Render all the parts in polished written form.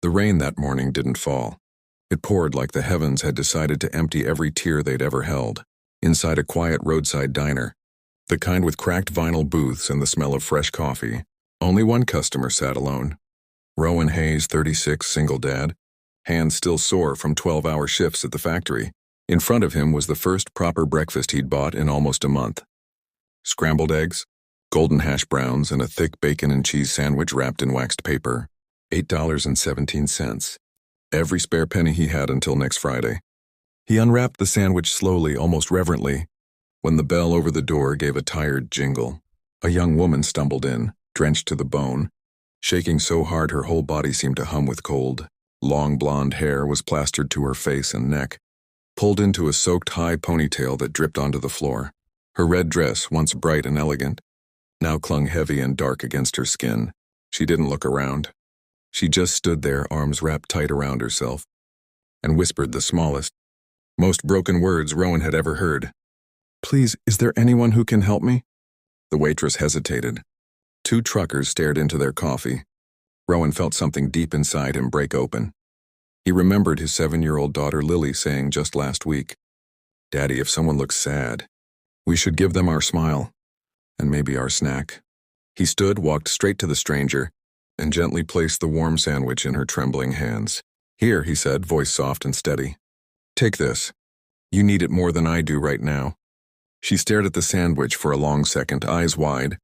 The rain that morning didn't fall. It poured like the heavens had decided to empty every tear they'd ever held. Inside a quiet roadside diner, the kind with cracked vinyl booths and the smell of fresh coffee, only one customer sat alone. Rowan Hayes, 36, single dad, hands still sore from 12-hour shifts at the factory. In front of him was the first proper breakfast he'd bought in almost a month. Scrambled eggs, golden hash browns, and a thick bacon and cheese sandwich wrapped in waxed paper. $8.17. Every spare penny he had until next Friday. He unwrapped the sandwich slowly, almost reverently, when the bell over the door gave a tired jingle. A young woman stumbled in, drenched to the bone, shaking so hard her whole body seemed to hum with cold. Long blonde hair was plastered to her face and neck, pulled into a soaked high ponytail that dripped onto the floor. Her red dress, once bright and elegant, now clung heavy and dark against her skin. She didn't look around. She just stood there, arms wrapped tight around herself, and whispered the smallest, most broken words Rowan had ever heard. "Please, is there anyone who can help me?" The waitress hesitated. Two truckers stared into their coffee. Rowan felt something deep inside him break open. He remembered his 7-year-old daughter Lily saying just last week, "Daddy, if someone looks sad, we should give them our smile, and maybe our snack." He stood, walked straight to the stranger, and gently placed the warm sandwich in her trembling hands. "Here," he said, voice soft and steady. "Take this. You need it more than I do right now." She stared at the sandwich for a long second, eyes wide,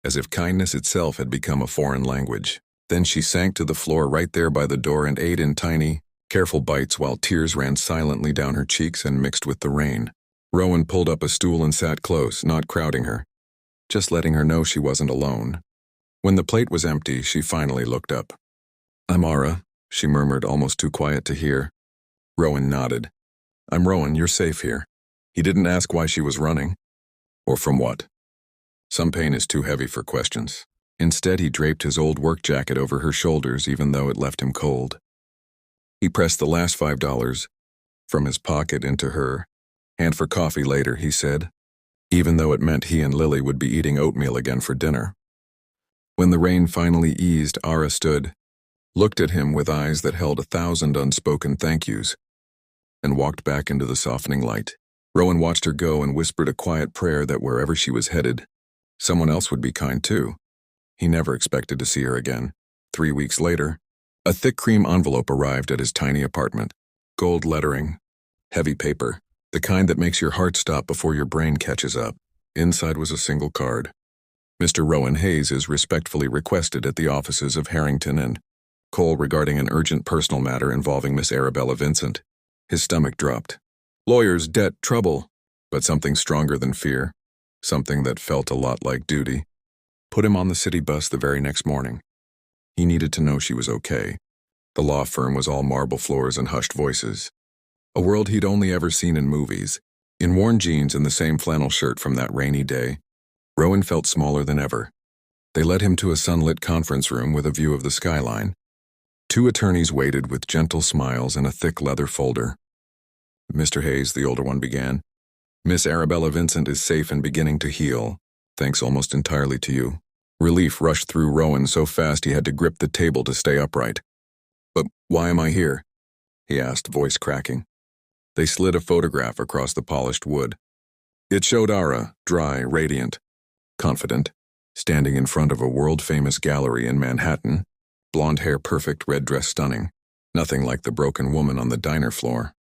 as if kindness itself had become a foreign language. Then she sank to the floor right there by the door and ate in tiny, careful bites while tears ran silently down her cheeks and mixed with the rain. Rowan pulled up a stool and sat close, not crowding her, just letting her know she wasn't alone. When the plate was empty, she finally looked up. "I'm Ara," she murmured, almost too quiet to hear. Rowan nodded. "I'm Rowan, you're safe here." He didn't ask why she was running, or from what. Some pain is too heavy for questions. Instead, he draped his old work jacket over her shoulders, even though it left him cold. He pressed the last $5 from his pocket into her. "And for coffee later," he said, even though it meant he and Lily would be eating oatmeal again for dinner. When the rain finally eased, Ara stood, looked at him with eyes that held 1,000 unspoken thank yous, and walked back into the softening light. Rowan watched her go and whispered a quiet prayer that wherever she was headed, someone else would be kind too. He never expected to see her again. 3 weeks later, a thick cream envelope arrived at his tiny apartment. Gold lettering, heavy paper, the kind that makes your heart stop before your brain catches up. Inside was a single card. "Mr. Rowan Hayes is respectfully requested at the offices of Harrington and Cole regarding an urgent personal matter involving Miss Arabella Vincent." His stomach dropped. Lawyers, debt, trouble, but something stronger than fear, something that felt a lot like duty, put him on the city bus the very next morning. He needed to know she was okay. The law firm was all marble floors and hushed voices. A world he'd only ever seen in movies. In worn jeans and the same flannel shirt from that rainy day, Rowan felt smaller than ever. They led him to a sunlit conference room with a view of the skyline. 2 attorneys waited with gentle smiles and a thick leather folder. "Mr. Hayes," the older one began, "Miss Arabella Vincent is safe and beginning to heal, thanks almost entirely to you." Relief rushed through Rowan so fast he had to grip the table to stay upright. "But why am I here?" he asked, voice cracking. They slid a photograph across the polished wood. It showed Ara, dry, radiant, confident, standing in front of a world-famous gallery in Manhattan, blonde hair perfect, red dress stunning, nothing like the broken woman on the diner floor.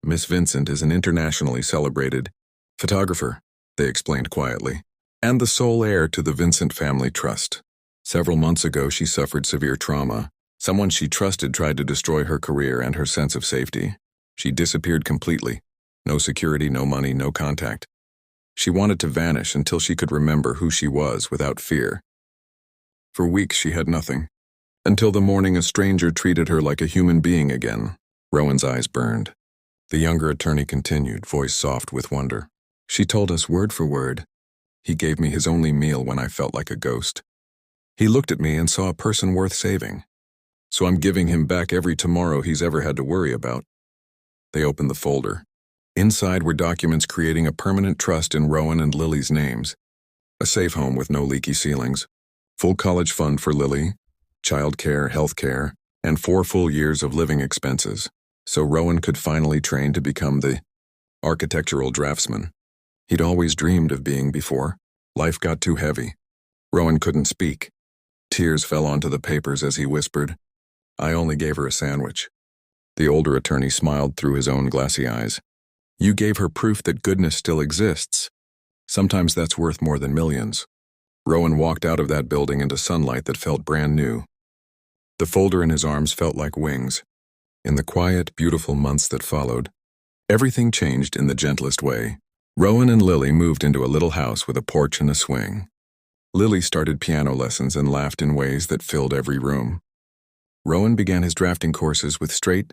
"Miss Vincent is an internationally celebrated photographer," they explained quietly, "and the sole heir to the Vincent Family Trust. Several months ago, she suffered severe trauma. Someone she trusted tried to destroy her career and her sense of safety. She disappeared completely. No security, no money, no contact. She wanted to vanish until she could remember who she was without fear. For weeks, she had nothing, until the morning a stranger treated her like a human being again." Rowan's eyes burned. The younger attorney continued, voice soft with wonder. "She told us word for word. He gave me his only meal when I felt like a ghost. He looked at me and saw a person worth saving. So I'm giving him back every tomorrow he's ever had to worry about." They opened the folder. Inside were documents creating a permanent trust in Rowan and Lily's names. A safe home with no leaky ceilings. Full college fund for Lily. Child care, health care. and 4 full years of living expenses, so Rowan could finally train to become the architectural draftsman he'd always dreamed of being before. Life got too heavy. Rowan couldn't speak. Tears fell onto the papers as he whispered, "I only gave her a sandwich." The older attorney smiled through his own glassy eyes. "You gave her proof that goodness still exists. Sometimes that's worth more than millions." Rowan walked out of that building into sunlight that felt brand new. The folder in his arms felt like wings. In the quiet, beautiful months that followed, everything changed in the gentlest way. Rowan and Lily moved into a little house with a porch and a swing. Lily started piano lessons and laughed in ways that filled every room. Rowan began his drafting courses with straight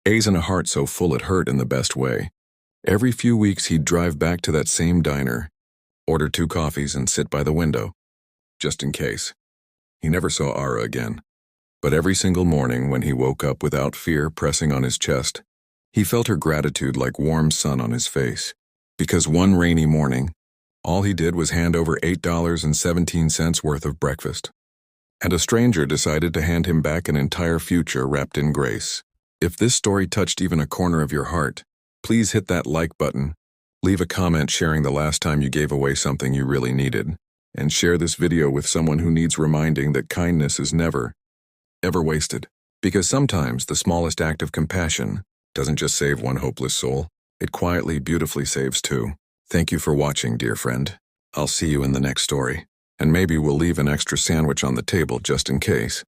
A's and a heart so full it hurt in the best way. Every few weeks he'd drive back to that same diner, order 2 coffees and sit by the window, just in case. He never saw Ara again. But every single morning when he woke up without fear pressing on his chest, he felt her gratitude like warm sun on his face. Because one rainy morning, all he did was hand over $8.17 worth of breakfast. And a stranger decided to hand him back an entire future wrapped in grace. If this story touched even a corner of your heart, please hit that like button, leave a comment sharing the last time you gave away something you really needed, and share this video with someone who needs reminding that kindness is never, ever wasted. Because sometimes the smallest act of compassion doesn't just save one hopeless soul, it quietly, beautifully saves 2. Thank you for watching, dear friend. I'll see you in the next story. And maybe we'll leave an extra sandwich on the table just in case.